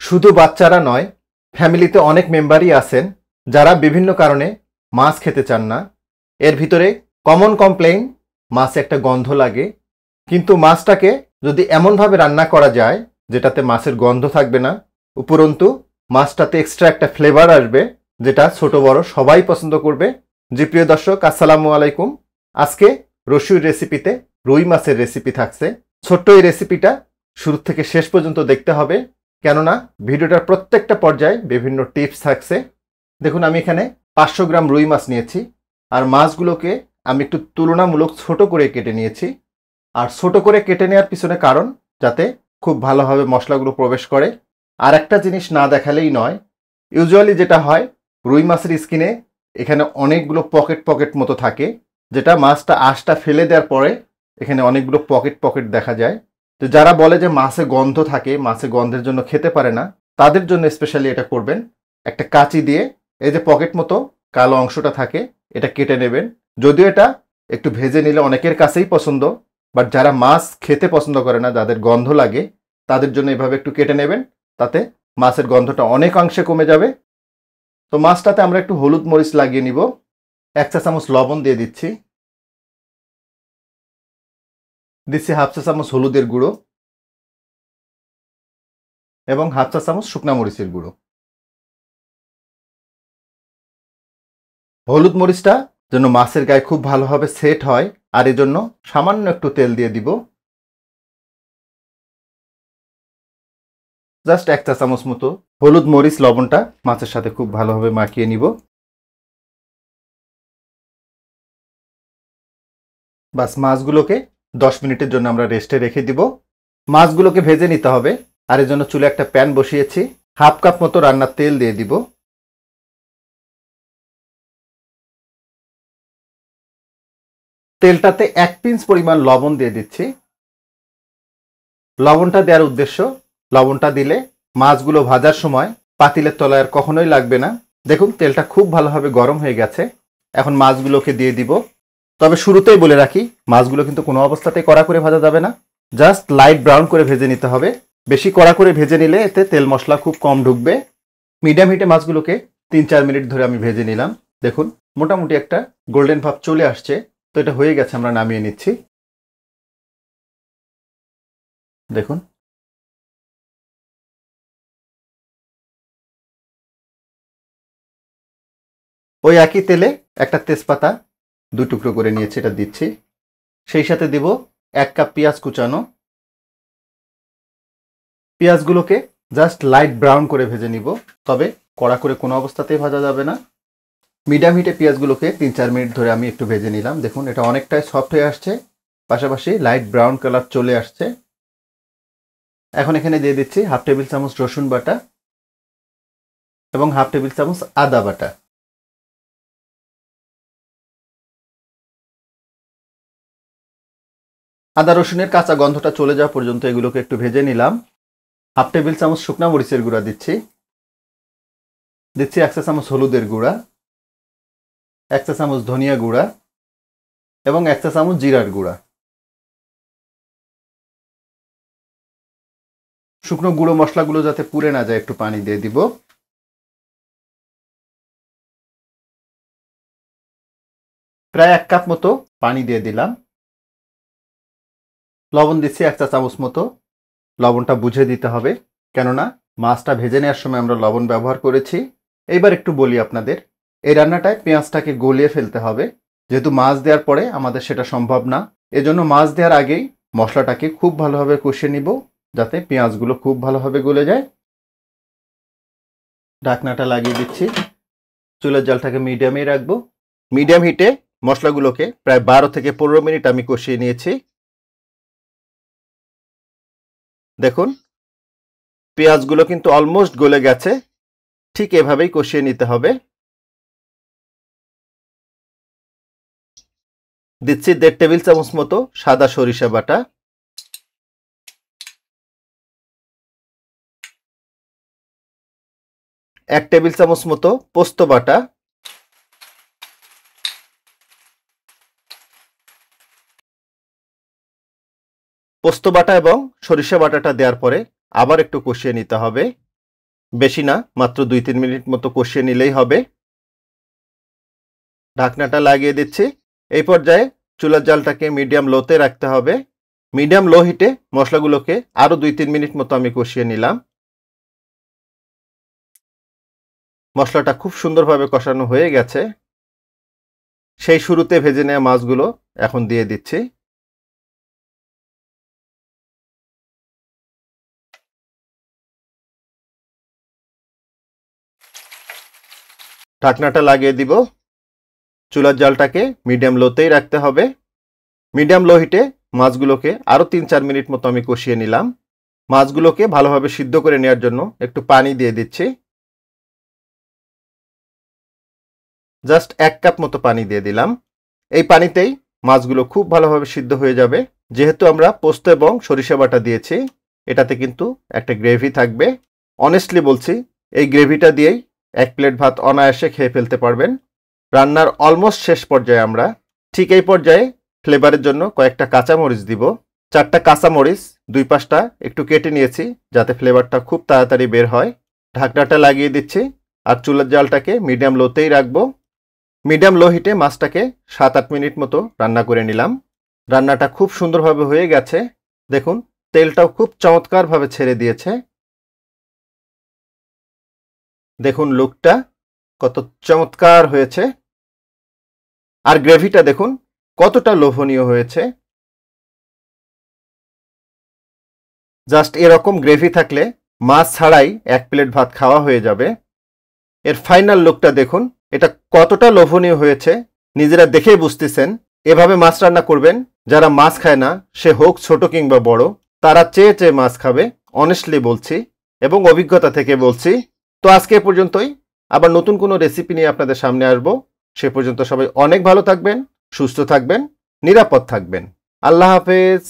শুধু বাচ্চারা নয়, ফ্যামিলিতে অনেক মেম্বারই আছেন যারা বিভিন্ন কারণে মাছ খেতে চান না। এর ভিতরে কমন কমপ্লেইন, মাছে একটা গন্ধ লাগে। কিন্তু মাছটাকে যদি এমনভাবে রান্না করা যায় যেটাতে মাছের গন্ধ থাকবে না, উপরন্তু মাছটাতে এক্সট্রা একটা ফ্লেভার আসবে, যেটা ছোট বড় সবাই পছন্দ করবে। জি প্রিয় দর্শক, আসসালামু আলাইকুম। আজকে রসুইর রেসিপিতে রুই মাছের রেসিপি থাকছে। ছোট্ট এই রেসিপিটা শুরু থেকে শেষ পর্যন্ত দেখতে হবে, কেননা ভিডিওটার প্রত্যেকটা পর্যায়ে বিভিন্ন টিপস থাকছে। দেখুন, আমি এখানে 500 গ্রাম রুই মাছ নিয়েছি, আর মাছগুলোকে আমি একটু তুলনামূলক ছোট করে কেটে নিয়েছি। আর ছোট করে কেটে নেওয়ার পিছনে কারণ, যাতে খুব ভালোভাবে মশলাগুলো প্রবেশ করে। আর একটা জিনিস না দেখালেই নয়, ইউজুয়ালি যেটা হয়, রুই মাছের স্কিনে এখানে অনেকগুলো পকেট পকেট মতো থাকে, যেটা মাছটা আঁশটা ফেলে দেওয়ার পরে এখানে অনেকগুলো পকেট পকেট দেখা যায়। তো যারা বলে যে মাছে গন্ধ থাকে, মাছে গন্ধের জন্য খেতে পারে না, তাদের জন্য স্পেশালি এটা করবেন। একটা কাঁচি দিয়ে এই যে পকেট মতো কালো অংশটা থাকে, এটা কেটে নেবেন। যদিও এটা একটু ভেজে নিলে অনেকের কাছেই পছন্দ, বাট যারা মাছ খেতে পছন্দ করে না, যাদের গন্ধ লাগে, তাদের জন্য এভাবে একটু কেটে নেবেন। তাতে মাছের গন্ধটা অনেকাংশে কমে যাবে। তো মাছটাতে আমরা একটু হলুদ মরিচ লাগিয়ে নিব। 1 চা চামচ লবণ দিয়ে দিচ্ছি, হাফ চা চামচ হলুদের গুঁড়ো এবং হাফ চা চামচ শুকনা মরিচের গুঁড়ো। হলুদ মরিচটা যেন মাছের গায়ে খুব ভালোভাবে সেট হয়, আর এজন্য সামান্য একটু তেল দিয়ে দিব। জাস্ট 1 চা চামচ মতো হলুদ মরিচ লবণটা মাছের সাথে খুব ভালোভাবে মাখিয়ে নিব। বাস, মাছগুলোকে 10 মিনিটের জন্য আমরা রেস্টে রেখে দিব। মাছগুলোকে ভেজে নিতে হবে, আর এর জন্য চুলে একটা প্যান বসিয়েছি। হাফ কাপ মতো রান্নার তেল দিয়ে দিব। তেলটাতে 1 পিঞ্চ পরিমাণ লবণ দিয়ে দিচ্ছি। লবণটা দেওয়ার উদ্দেশ্য, লবণটা দিলে মাছগুলো ভাজার সময় পাতিলের তলায় আর কখনোই লাগবে না। দেখুন, তেলটা খুব ভালোভাবে গরম হয়ে গেছে। এখন মাছগুলোকে দিয়ে দিব। তবে শুরুতেই বলে রাখি, মাছগুলো কিন্তু কোনো অবস্থাতেই কড়া করে ভাজা যাবে না। জাস্ট লাইট ব্রাউন করে ভেজে নিতে হবে। বেশি কড়া করে ভেজে নিলে এতে তেল মশলা খুব কম ঢুকবে। মিডিয়াম হিটে মাছগুলোকে 3-4 মিনিট ধরে আমি ভেজে নিলাম। দেখুন, মোটামুটি একটা গোল্ডেন ভাব চলে আসছে। তো এটা হয়ে গেছে, আমরা নামিয়ে নিচ্ছি। দেখুন, ওই একই তেলে একটা তেজপাতা 2 টুকরো করে নিয়েছি, এটা দিচ্ছি। সেই সাথে দিব 1 কাপ পেঁয়াজ কুচানো। পেঁয়াজগুলোকে জাস্ট লাইট ব্রাউন করে ভেজে নিব, তবে কড়া করে কোনো অবস্থাতেই ভাজা যাবে না। মিডিয়াম হিটে পেঁয়াজগুলোকে 3-4 মিনিট ধরে আমি একটু ভেজে নিলাম। দেখুন, এটা অনেকটাই সফট হয়ে আসছে, পাশাপাশি লাইট ব্রাউন কালার চলে আসছে। এখন এখানে দিয়ে দিচ্ছি হাফ টেবিল চামচ রসুন বাটা এবং হাফ টেবিল চামচ আদা বাটা। আদা রসুনের কাঁচা গন্ধটা চলে যাওয়া পর্যন্ত এগুলোকে একটু ভেজে নিলাম। হাফ টেবিল চামচ শুকনা মরিচের গুঁড়া দিচ্ছি। 1 চা চামচ হলুদের গুঁড়া, 1 চা চামচ ধনিয়া গুঁড়া এবং 1 চা চামচ জিরার গুঁড়া। শুকনো গুঁড়ো মশলাগুলো যাতে পুড়ে না যায়, একটু পানি দিয়ে দিব। প্রায় 1 কাপ মতো পানি দিয়ে দিলাম। লবণ দিচ্ছি 1 চা চামচ মতো। লবণটা বুঝে দিতে হবে, কেননা মাছটা ভেজে নেওয়ার সময় আমরা লবণ ব্যবহার করেছি। এইবার একটু বলি আপনাদের, এই রান্নাটায় পেঁয়াজটাকে গলিয়ে ফেলতে হবে। যেহেতু মাছ দেওয়ার পরে আমাদের সেটা সম্ভব না, এজন্য মাছ দেওয়ার আগেই মশলাটাকে খুব ভালোভাবে কষিয়ে নিব, যাতে পেঁয়াজগুলো খুব ভালোভাবে গলে যায়। ঢাকনাটা লাগিয়ে দিচ্ছি। চুলের জালটাকে মিডিয়ামেই রাখবো। মিডিয়াম হিটে মশলাগুলোকে প্রায় 12 থেকে 15 মিনিট আমি কষিয়ে নিয়েছি। দেখুন, পেঁয়াজগুলো কিন্তু অলমোস্ট গলে গেছে। ঠিক এভাবেই কষিয়ে নিতে হবে। দিচ্ছি 1.5 টেবিল চামচ মতো সাদা সরিষা বাটা, 1 টেবিল চামচ মতো পোস্ত বাটা, পোস্ত বাটা এবং সরিষা বাটাটা দেওয়ার পরে আবার একটু কষিয়ে নিতে হবে। বেশি না, মাত্র 2-3 মিনিট মতো কষিয়ে নিলেই হবে। ঢাকনাটা লাগিয়ে দিচ্ছি। এই পর্যায়ে চুলার জালটাকে মিডিয়াম লোতে রাখতে হবে। মিডিয়াম লো হিটে মশলাগুলোকে আরও 2-3 মিনিট মতো আমি কষিয়ে নিলাম। মশলাটা খুব সুন্দরভাবে কষানো হয়ে গেছে। সেই শুরুতে ভেজে নেওয়া মাছগুলো এখন দিয়ে দিচ্ছি। ঢাকনাটা লাগিয়ে দিব। চুলার জালটাকে মিডিয়াম লোতেই রাখতে হবে। মিডিয়াম লো হিটে মাছগুলোকে আরও 3-4 মিনিট মতো আমি কষিয়ে নিলাম। মাছগুলোকে ভালোভাবে সিদ্ধ করে নেওয়ার জন্য একটু পানি দিয়ে দিচ্ছি। জাস্ট 1 কাপ মতো পানি দিয়ে দিলাম। এই পানিতেই মাছগুলো খুব ভালোভাবে সিদ্ধ হয়ে যাবে। যেহেতু আমরা পোস্ত এবং সরিষা বাটা দিয়েছি, এটাতে কিন্তু একটা গ্রেভি থাকবে। অনেস্টলি বলছি, এই গ্রেভিটা দিয়েই 1 প্লেট ভাত অনায়াসে খেয়ে ফেলতে পারবেন। রান্নার অলমোস্ট শেষ পর্যায়ে আমরা। ঠিক এই পর্যায়ে ফ্লেভারের জন্য কয়েকটা কাঁচামরিচ দিব। 4টা কাঁচামরিচ 2 পাশটা একটু কেটে নিয়েছি, যাতে ফ্লেভারটা খুব তাড়াতাড়ি বের হয়। ঢাকনাটা লাগিয়ে দিচ্ছি আর চুলার জালটাকে মিডিয়াম লোতেই রাখবো। মিডিয়াম লো হিটে মাছটাকে 7-8 মিনিট মতো রান্না করে নিলাম। রান্নাটা খুব সুন্দরভাবে হয়ে গেছে। দেখুন, তেলটাও খুব চমৎকারভাবে ছেড়ে দিয়েছে। দেখুন লুকটা কত চমৎকার হয়েছে। আর গ্রেভিটা দেখুন কতটা লোভনীয় হয়েছে। জাস্ট এরকম গ্রেভি থাকলে মাছ ছাড়াই 1 প্লেট ভাত খাওয়া হয়ে যাবে। এর ফাইনাল লুকটা দেখুন, এটা কতটা লোভনীয় হয়েছে নিজেরা দেখেই বুঝতেছেন। এভাবে মাছ রান্না করবেন, যারা মাছ খায় না, সে হোক ছোট কিংবা বড়, তারা চেয়ে চেয়ে মাছ খাবে। অনেস্টলি বলছি এবং অভিজ্ঞতা থেকে বলছি। তো আজকে এ পর্যন্তই। আবার নতুন কোনো রেসিপি নিয়ে আপনাদের সামনে আসবো। সে পর্যন্ত সবাই অনেক ভালো থাকবেন, সুস্থ থাকবেন, নিরাপদ থাকবেন। আল্লাহ হাফেজ।